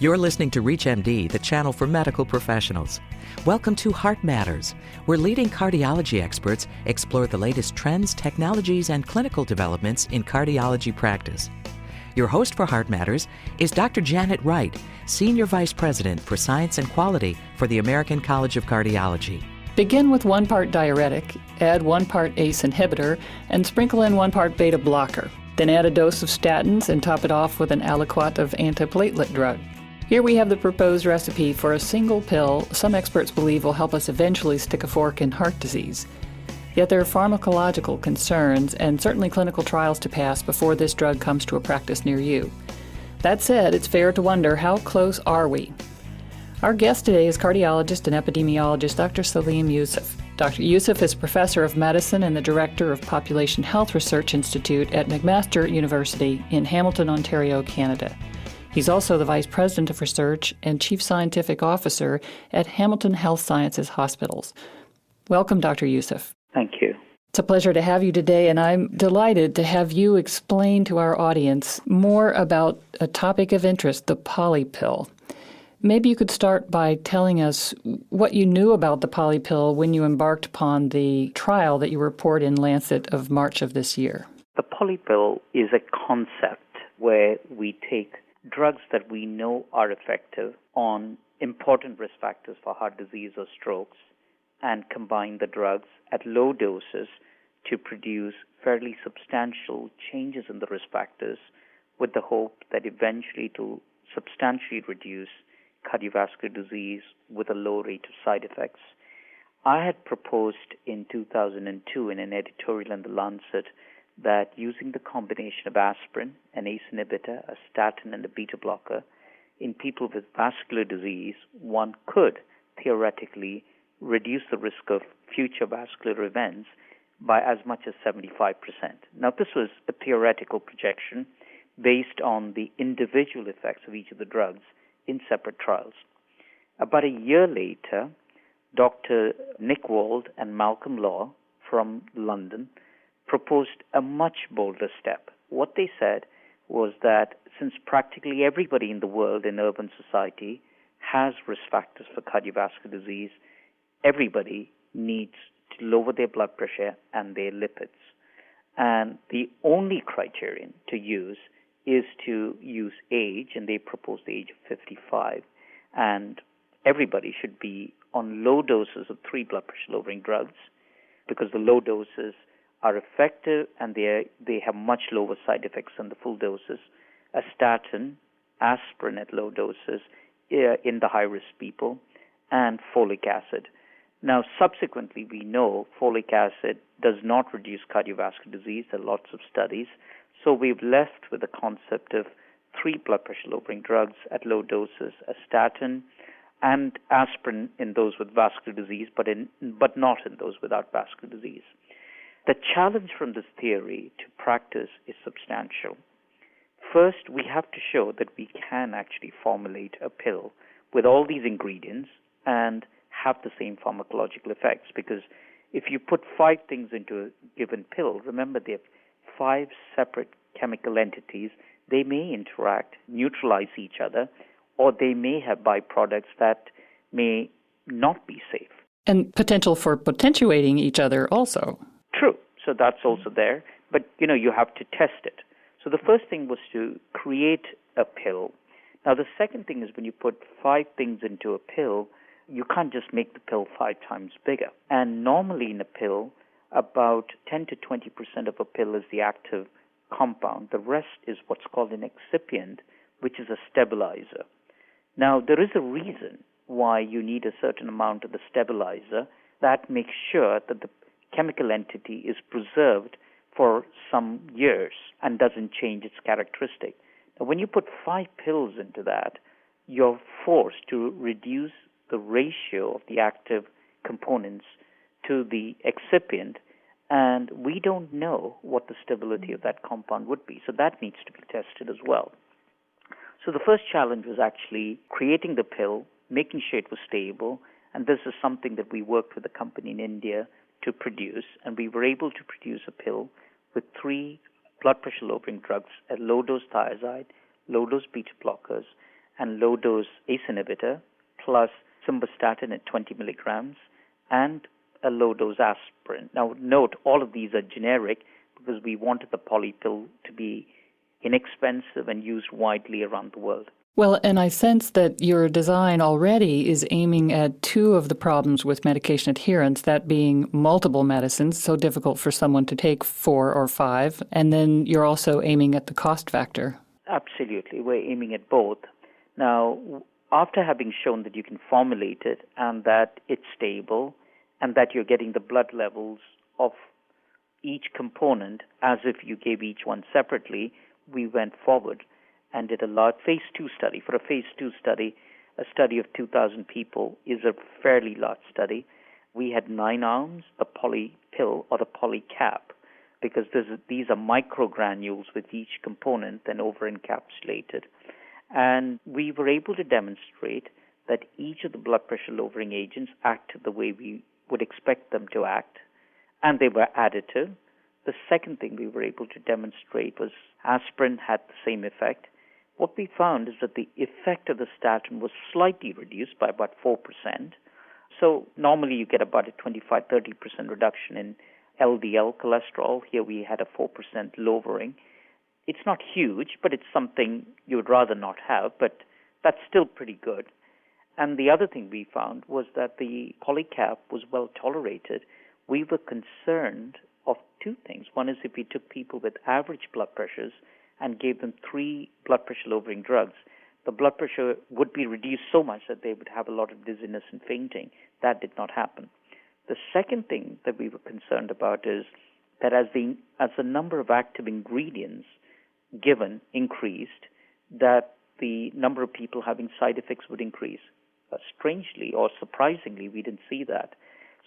You're listening to ReachMD, the channel for medical professionals. Welcome to Heart Matters, where leading cardiology experts explore the latest trends, technologies, and clinical developments in cardiology practice. Your host for Heart Matters is Dr. Janet Wright, Senior Vice President for Science and Quality for the American College of Cardiology. Begin with 1 part diuretic, add 1 part ACE inhibitor, and sprinkle in 1 part beta blocker. Then add a dose of statins and top it off with an aliquot of antiplatelet drug. Here we have the proposed recipe for a single pill some experts believe will help us eventually stick a fork in heart disease. Yet there are pharmacological concerns and certainly clinical trials to pass before this drug comes to a practice near you. That said, it's fair to wonder, how close are we? Our guest today is cardiologist and epidemiologist Dr. Salim Yusuf. Dr. Yusuf is professor of medicine and the director of Population Health Research Institute at McMaster University in Hamilton, Ontario, Canada. He's also the Vice President of Research and Chief Scientific Officer at Hamilton Health Sciences Hospitals. Welcome, Dr. Yusuf. Thank you. It's a pleasure to have you today, and I'm delighted to have you explain to our audience more about a topic of interest, the Polypill. Maybe you could start by telling us what you knew about the Polypill when you embarked upon the trial that you report in Lancet of March of this year. The Polypill is a concept where we take drugs that we know are effective on important risk factors for heart disease or strokes and combine the drugs at low doses to produce fairly substantial changes in the risk factors with the hope that eventually it will substantially reduce cardiovascular disease with a low rate of side effects. I had proposed in 2002 in an editorial in The Lancet that using the combination of aspirin, an ACE inhibitor, a statin, and a beta blocker in people with vascular disease, one could theoretically reduce the risk of future vascular events by as much as 75%. Now, this was a theoretical projection based on the individual effects of each of the drugs in separate trials. About a year later, Dr. Nick Wald and Malcolm Law from London proposed a much bolder step. What they said was that since practically everybody in the world in urban society has risk factors for cardiovascular disease, everybody needs to lower their blood pressure and their lipids. And the only criterion to use is to use age, and they proposed the age of 55. And everybody should be on low doses of 3 blood pressure lowering drugs because the low doses are effective and they have much lower side effects than the full doses. A statin, aspirin at low doses in the high-risk people, and folic acid. Now, subsequently, we know folic acid does not reduce cardiovascular disease. There are lots of studies. So we've left with the concept of 3 blood pressure lowering drugs at low doses, a statin and aspirin in those with vascular disease, but not in those without vascular disease. The challenge from this theory to practice is substantial. First, we have to show that we can actually formulate a pill with all these ingredients and have the same pharmacological effects, because if you put 5 things into a given pill, remember they have 5 separate chemical entities. They may interact, neutralize each other, or they may have byproducts that may not be safe. And potential for potentiating each other also. True. So that's also there. But, you have to test it. So the first thing was to create a pill. Now, the second thing is when you put 5 things into a pill, you can't just make the pill 5 times bigger. And normally in a pill, about 10 to 20% of a pill is the active compound. The rest is what's called an excipient, which is a stabilizer. Now, there is a reason why you need a certain amount of the stabilizer that makes sure that the chemical entity is preserved for some years and doesn't change its characteristic. Now, when you put 5 pills into that, you're forced to reduce the ratio of the active components to the excipient, and we don't know what the stability of that compound would be. So that needs to be tested as well. So the first challenge was actually creating the pill, making sure it was stable, and this is something that we worked with a company in India to produce, and we were able to produce a pill with 3 blood pressure lowering drugs at low-dose thiazide, low-dose beta blockers, and low-dose ACE inhibitor, plus simvastatin at 20 milligrams, and a low-dose aspirin. Now, note, all of these are generic because we wanted the Polypill to be inexpensive and used widely around the world. Well, and I sense that your design already is aiming at two of the problems with medication adherence, that being multiple medicines, so difficult for someone to take 4 or 5, and then you're also aiming at the cost factor. Absolutely. We're aiming at both. Now, after having shown that you can formulate it and that it's stable and that you're getting the blood levels of each component as if you gave each one separately, we went forward and did a large phase 2 study. For a phase 2 study, a study of 2,000 people is a fairly large study. We had 9 arms, the Polypill or the Polycap, because these are microgranules with each component then over-encapsulated. And we were able to demonstrate that each of the blood pressure lowering agents acted the way we would expect them to act, and they were additive. The second thing we were able to demonstrate was aspirin had the same effect. What we found is that the effect of the statin was slightly reduced by about 4%. So normally you get about a 25-30% reduction in LDL cholesterol. Here we had a 4% lowering. It's not huge, but it's something you would rather not have, but that's still pretty good. And the other thing we found was that the Polycap was well tolerated. We were concerned of two things. One is if we took people with average blood pressures and gave them 3 blood pressure lowering drugs, the blood pressure would be reduced so much that they would have a lot of dizziness and fainting. That did not happen. The second thing that we were concerned about is that as the number of active ingredients given increased, that the number of people having side effects would increase. Strangely or surprisingly, we didn't see that.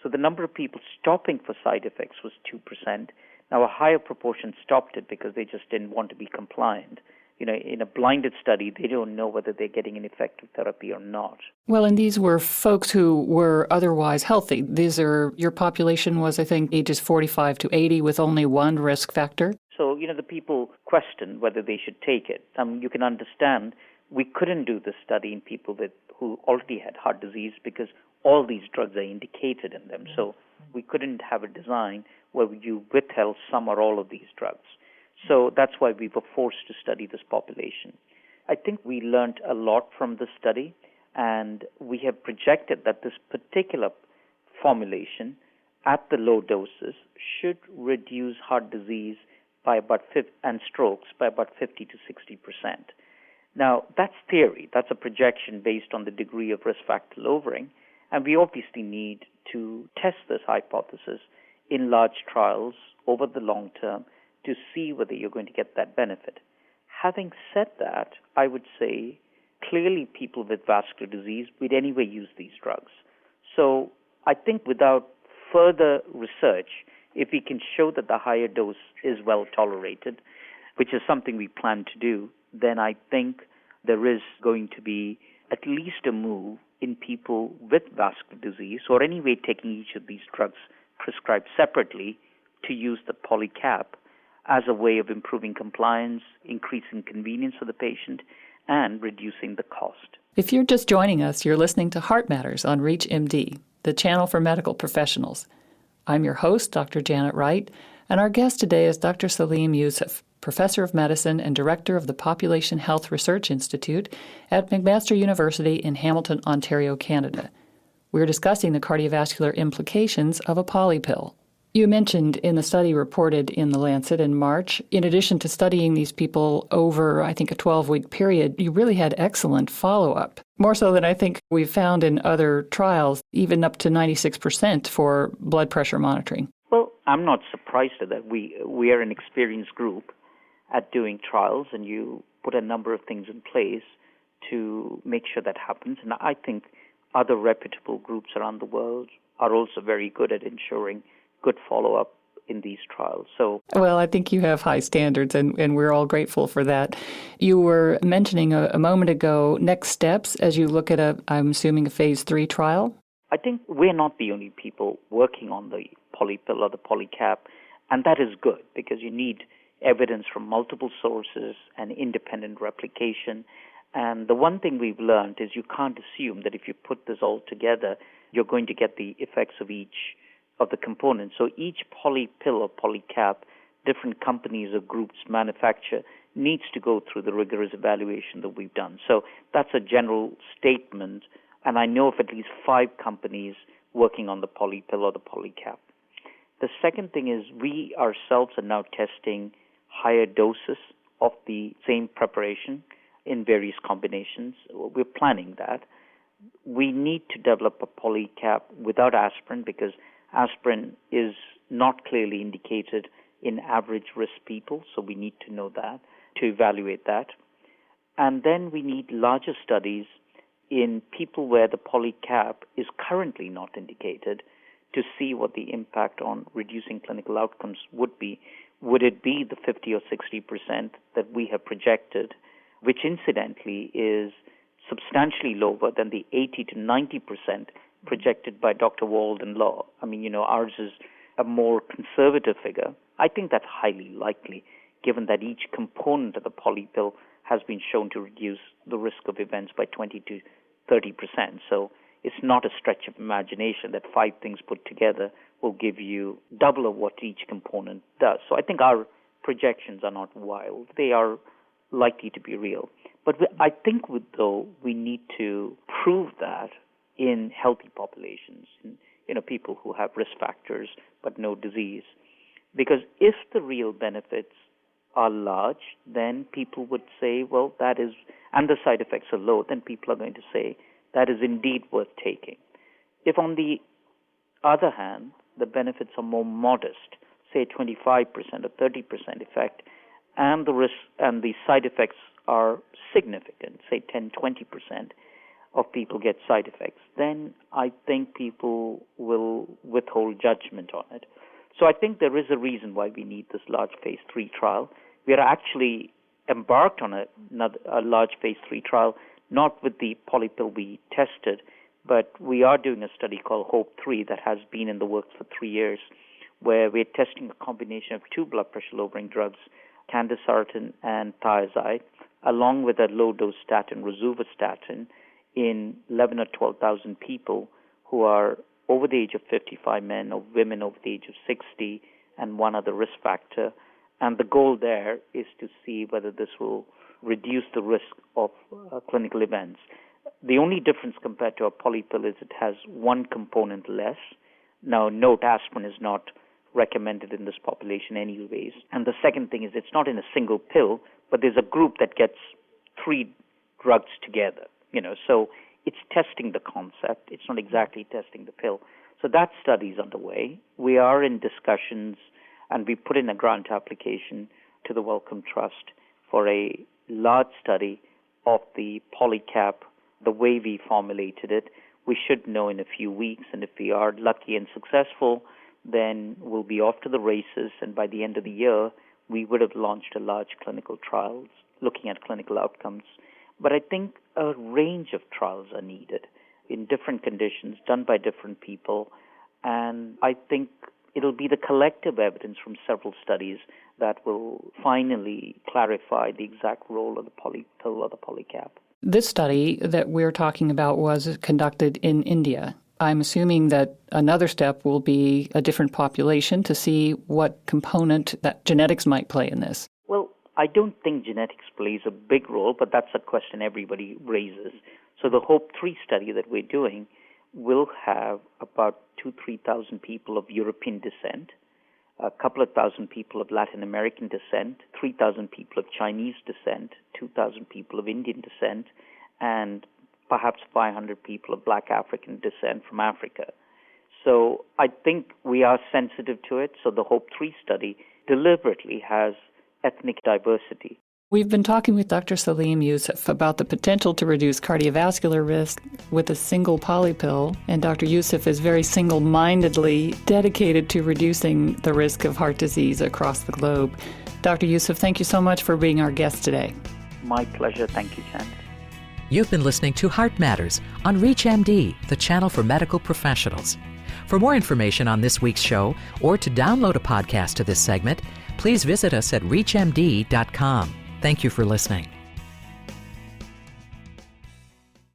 So the number of people stopping for side effects was 2%. Now, a higher proportion stopped it because they just didn't want to be compliant. In a blinded study, they don't know whether they're getting an effective therapy or not. Well, and these were folks who were otherwise healthy. Your population was, I think, ages 45 to 80 with only one risk factor. So, the people questioned whether they should take it. You can understand we couldn't do this study in people who already had heart disease because all these drugs are indicated in them. So we couldn't have a design where you withheld some or all of these drugs. So that's why we were forced to study this population. I think we learned a lot from this study, and we have projected that this particular formulation at the low doses should reduce heart disease by about and strokes by about 50 to 60%. Now, that's theory. That's a projection based on the degree of risk factor lowering, and we obviously need to test this hypothesis in large trials over the long term to see whether you're going to get that benefit. Having said that, I would say clearly people with vascular disease would anyway use these drugs. So I think without further research, if we can show that the higher dose is well tolerated, which is something we plan to do, then I think there is going to be at least a move in people with vascular disease, or anyway taking each of these drugs prescribed separately, to use the Polycap as a way of improving compliance, increasing convenience for the patient, and reducing the cost. If you're just joining us, you're listening to Heart Matters on ReachMD, the channel for medical professionals. I'm your host, Dr. Janet Wright, and our guest today is Dr. Salim Yusuf, Professor of Medicine and Director of the Population Health Research Institute at McMaster University in Hamilton, Ontario, Canada. We're discussing the cardiovascular implications of a polypill. You mentioned in the study reported in The Lancet in March, in addition to studying these people over, I think, a 12-week period, you really had excellent follow-up. More so than I think we've found in other trials, even up to 96% for blood pressure monitoring. Well, I'm not surprised at that. We are an experienced group at doing trials, and you put a number of things in place to make sure that happens. And I think other reputable groups around the world are also very good at ensuring good follow-up in these trials. Well, I think you have high standards, and we're all grateful for that. You were mentioning a moment ago next steps as you look at I'm assuming, a phase 3 trial? I think we're not the only people working on the Polypill or the Polycap, and that is good because you need evidence from multiple sources and independent replication. And the one thing we've learned is you can't assume that if you put this all together, you're going to get the effects of each of the components. So each polypill or polycap, different companies or groups manufacture, needs to go through the rigorous evaluation that we've done. So that's a general statement, and I know of at least 5 companies working on the polypill or the polycap. The second thing is we ourselves are now testing higher doses of the same preparation in various combinations. We're planning that. We need to develop a polycap without aspirin because aspirin is not clearly indicated in average risk people, so we need to know that, to evaluate that. And then we need larger studies in people where the polycap is currently not indicated to see what the impact on reducing clinical outcomes would be. Would it be the 50 or 60% that we have projected, which incidentally is substantially lower than the 80 to 90% projected by Dr. Walden Law? I mean, ours is a more conservative figure. I think that's highly likely, given that each component of the polypill has been shown to reduce the risk of events by 20 to 30%. So it's not a stretch of imagination that 5 things put together will give you double of what each component does. So I think our projections are not wild. They are likely to be real. But I think, though, we need to prove that in healthy populations, in people who have risk factors but no disease. Because if the real benefits are large, then people would say, well, that is, and the side effects are low, then people are going to say that is indeed worth taking. If, on the other hand, the benefits are more modest, say 25% or 30% effect, and the risk and the side effects are significant, say 10-20% of people get side effects, then I think people will withhold judgment on it. So I think there is a reason why we need this large phase 3 trial. We are actually embarked on a large phase 3 trial, not with the polypill we tested, but we are doing a study called HOPE-3 that has been in the works for 3 years, where we're testing a combination of 2 blood pressure-lowering drugs, candesartan and thiazide, along with a low-dose statin, rosuvastatin, in 11 or 12,000 people who are over the age of 55, men or women over the age of 60, and one other risk factor. And the goal there is to see whether this will reduce the risk of clinical events. The only difference compared to a polypill is it has 1 component less. Now, note, aspirin is not recommended in this population anyways. And the second thing is it's not in a single pill, but there's a group that gets 3 drugs together. So it's testing the concept. It's not exactly testing the pill. So that study is underway. We are in discussions, and we put in a grant application to the Wellcome Trust for a large study of the polycap, the way we formulated it. We should know in a few weeks, and if we are lucky and successful, then we'll be off to the races, and by the end of the year, we would have launched a large clinical trials looking at clinical outcomes. But I think a range of trials are needed in different conditions, done by different people, and I think it'll be the collective evidence from several studies that will finally clarify the exact role of the polypill or the polycap. This study that we're talking about was conducted in India. I'm assuming that another step will be a different population to see what component that genetics might play in this. Well, I don't think genetics plays a big role, but that's a question everybody raises. So the HOPE-3 study that we're doing will have about 2,000-3,000 people of European descent, a couple of thousand people of Latin American descent, 3,000 people of Chinese descent, 2,000 people of Indian descent, and perhaps 500 people of Black African descent from Africa. So I think we are sensitive to it. So the HOPE-3 study deliberately has ethnic diversity. We've been talking with Dr. Salim Yusuf about the potential to reduce cardiovascular risk with a single polypill, and Dr. Yusuf is very single-mindedly dedicated to reducing the risk of heart disease across the globe. Dr. Yusuf, thank you so much for being our guest today. My pleasure. Thank you, Chand. You've been listening to Heart Matters on ReachMD, the channel for medical professionals. For more information on this week's show or to download a podcast to this segment, please visit us at reachmd.com. Thank you for listening.